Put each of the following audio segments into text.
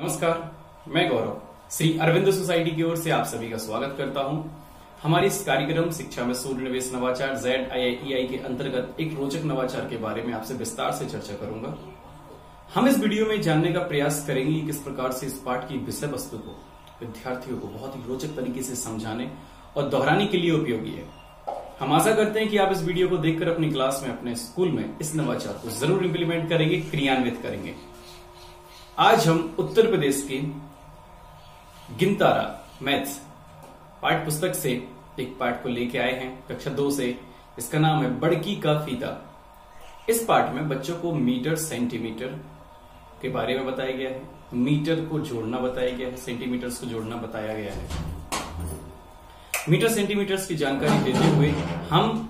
नमस्कार, मैं गौरव श्री अरविंद सोसाइटी की ओर से आप सभी का स्वागत करता हूं। हमारे इस कार्यक्रम शिक्षा में सूर्य निवेश नवाचार ZIIEI के अंतर्गत एक रोचक नवाचार के बारे में आपसे विस्तार से चर्चा करूंगा। हम इस वीडियो में जानने का प्रयास करेंगे कि किस प्रकार से इस पाठ की विषय वस्तु को विद्यार्थियों को बहुत ही रोचक तरीके से समझाने और दोहराने के लिए उपयोगी है। हम आशा करते हैं कि आप इस वीडियो को देखकर अपनी क्लास में, अपने स्कूल में इस नवाचार को जरूर इंप्लीमेंट करेंगे, क्रियान्वित करेंगे। आज हम उत्तर प्रदेश के गिनतारा मैथ्स पाठ्य पुस्तक से एक पाठ को लेके आए हैं कक्षा 2 से। इसका नाम है बड़की का फीता। इस पाठ में बच्चों को मीटर सेंटीमीटर के बारे में बताया गया है, मीटर को जोड़ना बताया गया है, सेंटीमीटर्स को जोड़ना बताया गया है। मीटर सेंटीमीटर्स की जानकारी देते हुए हम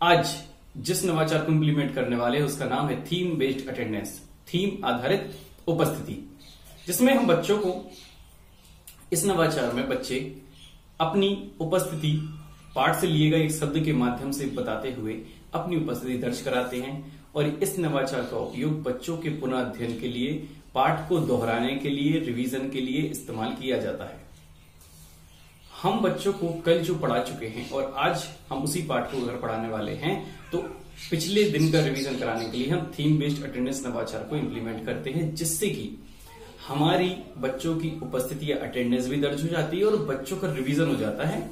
आज जिस नवाचार को इंप्लीमेंट करने वाले हैं उसका नाम है थीम बेस्ड अटेंडेंस, थीम आधारित उपस्थिति, जिसमें हम बच्चों को इस नवाचार में बच्चे अपनी उपस्थिति पाठ से लिए गए एक शब्द के माध्यम से बताते हुए अपनी उपस्थिति दर्ज कराते हैं। और इस नवाचार का उपयोग बच्चों के पुनः अध्ययन के लिए, पाठ को दोहराने के लिए, रिवीजन के लिए इस्तेमाल किया जाता है। हम बच्चों को कल जो पढ़ा चुके हैं और आज हम उसी पाठ को अगर पढ़ाने वाले हैं तो पिछले दिन का रिवीजन कराने के लिए हम थीम बेस्ड अटेंडेंस नवाचार को इंप्लीमेंट करते हैं, जिससे कि हमारी बच्चों की उपस्थिति या अटेंडेंस भी दर्ज हो जाती है और बच्चों का रिवीजन हो जाता है।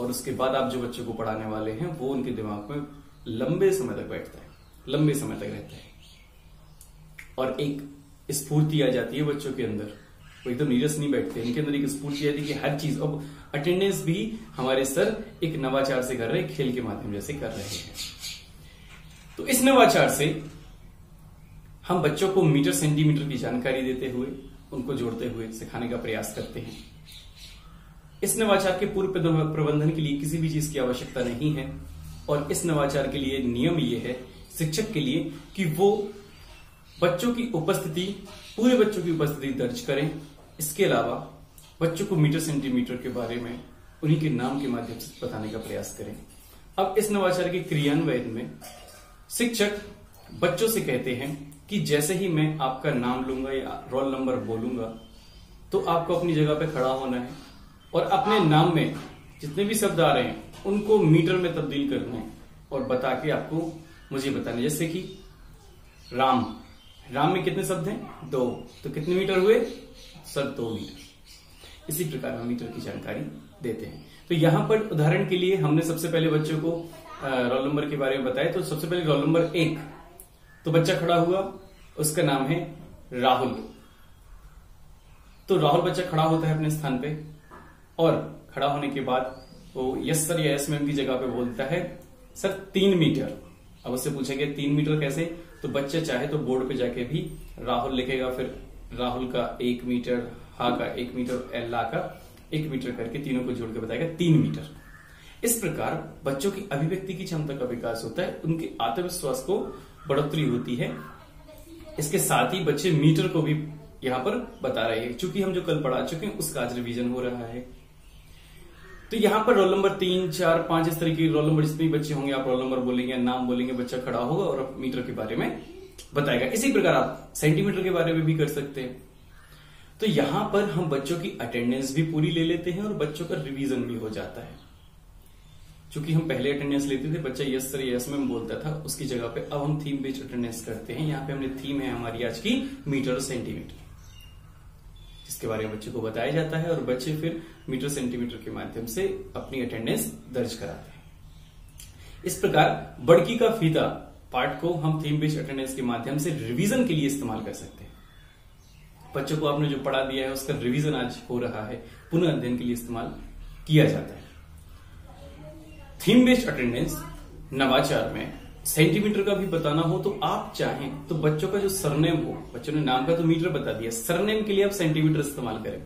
और उसके बाद आप जो बच्चों को पढ़ाने वाले हैं वो उनके दिमाग में लंबे समय तक बैठता है, लंबे समय तक रहता है और एक स्फूर्ति आ जाती है बच्चों के अंदर। वो एकदम नीरस नहीं बैठते, इनके अंदर एक स्फूर्ति आती है कि हर चीज। अब अटेंडेंस भी हमारे सर एक नवाचार से कर रहे हैं, खेल के माध्यम जैसे कर रहे हैं। तो इस नवाचार से हम बच्चों को मीटर सेंटीमीटर की जानकारी देते हुए, उनको जोड़ते हुए सिखाने का प्रयास करते हैं। इस नवाचार के पूर्व प्रबंधन के लिए किसी भी चीज की आवश्यकता नहीं है और इस नवाचार के लिए नियम ये है शिक्षक के लिए कि वो बच्चों की उपस्थिति, पूरे बच्चों की उपस्थिति दर्ज करें। इसके अलावा बच्चों को मीटर सेंटीमीटर के बारे में उन्हीं के नाम के माध्यम से बताने का प्रयास करें। अब इस नवाचार के क्रियान्वयन में शिक्षक बच्चों से कहते हैं कि जैसे ही मैं आपका नाम लूंगा या रोल नंबर बोलूंगा तो आपको अपनी जगह पे खड़ा होना है और अपने नाम में जितने भी शब्द आ रहे हैं उनको मीटर में तब्दील करना है और बता के आपको मुझे बताना है। जैसे कि राम, राम में कितने शब्द हैं? 2, तो कितने मीटर हुए सर? 2 मीटर। इसी प्रकार हम मीटर की जानकारी देते हैं। तो यहां पर उदाहरण के लिए हमने सबसे पहले बच्चों को रोल नंबर के बारे में बताया। तो सबसे पहले रोल नंबर 1, तो बच्चा खड़ा हुआ, उसका नाम है राहुल। तो राहुल बच्चा खड़ा होता है अपने स्थान पे और खड़ा होने के बाद वो यस सर या यस मैम की जगह पे बोलता है सर 3 मीटर। अब उससे पूछेंगे 3 मीटर कैसे? तो बच्चा चाहे तो बोर्ड पे जाके भी राहुल लिखेगा, फिर राहुल का 1 मीटर, हा का 1 मीटर, ला का 1 मीटर करके तीनों को जोड़ के बताएगा 3 मीटर। इस प्रकार बच्चों की अभिव्यक्ति की क्षमता का विकास होता है, उनके आत्मविश्वास को बढ़ोतरी होती है। इसके साथ ही बच्चे मीटर को भी यहां पर बता रहे हैं, क्योंकि हम जो कल पढ़ा चुके हैं उसका आज रिवीजन हो रहा है। तो यहां पर रोल नंबर 3, 4, 5 इस तरीके रोल नंबर जितने भी बच्चे होंगे आप रोल नंबर बोलेंगे, नाम बोलेंगे, बच्चा खड़ा होगा और मीटर के बारे में बताएगा। इसी प्रकार आप सेंटीमीटर के बारे में भी कर सकते हैं। तो यहां पर हम बच्चों की अटेंडेंस भी पूरी ले लेते हैं और बच्चों का रिवीजन भी हो जाता है। चूंकि हम पहले अटेंडेंस लेते थे, बच्चा यस सर यस मैम बोलता था, उसकी जगह पे अब हम थीम बेस्ड अटेंडेंस करते हैं। यहाँ पे हमने थीम है हमारी आज की मीटर और सेंटीमीटर, जिसके बारे में बच्चे को बताया जाता है और बच्चे फिर मीटर सेंटीमीटर के माध्यम से अपनी अटेंडेंस दर्ज कराते हैं। इस प्रकार बड़की का फीता पाठ को हम थीम बेस्ड अटेंडेंस के माध्यम से रिवीजन के लिए इस्तेमाल कर सकते हैं। बच्चों को आपने जो पढ़ा दिया है उसका रिवीजन आज हो रहा है, पुनः अध्ययन के लिए इस्तेमाल किया जाता है। थीम बेस्ड अटेंडेंस नवाचार में सेंटीमीटर का भी बताना हो तो आप चाहें तो बच्चों का जो सरनेम हो, बच्चों ने नाम का तो मीटर बता दिया, सरनेम के लिए आप सेंटीमीटर इस्तेमाल करें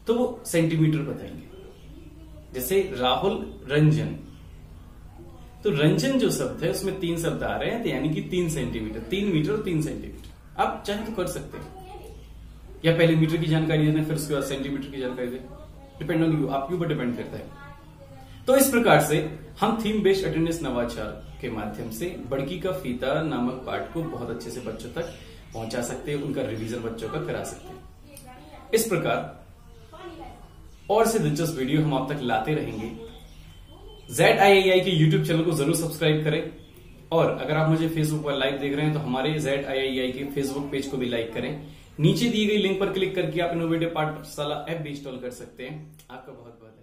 तो वो सेंटीमीटर बताएंगे। जैसे राहुल रंजन, तो रंजन जो शब्द है उसमें 3 शब्द आ रहे हैं, तो यानी कि 3 सेंटीमीटर, 3 मीटर और 3 सेंटीमीटर। आप चाहे तो कर सकते हैं या पहले मीटर की जानकारी देना फिर उसके बाद सेंटीमीटर की जानकारी दें, डिपेंड ऑन यू, आपके ऊपर डिपेंड करता है। तो इस प्रकार से हम थीम बेस्ड अटेंडेंस नवाचार के माध्यम से बड़की का फीता नामक पाठ को बहुत अच्छे से बच्चों तक पहुंचा सकते हैं, उनका रिवीजन बच्चों का करा सकते हैं। इस प्रकार और से दिलचस्प वीडियो हम आप तक लाते रहेंगे। ZIAI के YouTube चैनल को जरूर सब्सक्राइब करें और अगर आप मुझे फेसबुक पर लाइव देख रहे हैं तो हमारे ZIAI के फेसबुक पेज को भी लाइक करें। नीचे दी गई लिंक पर क्लिक करके आप इनोवेटिव पाठशाला ऐप भी इंस्टॉल कर सकते हैं। आपका बहुत बहुत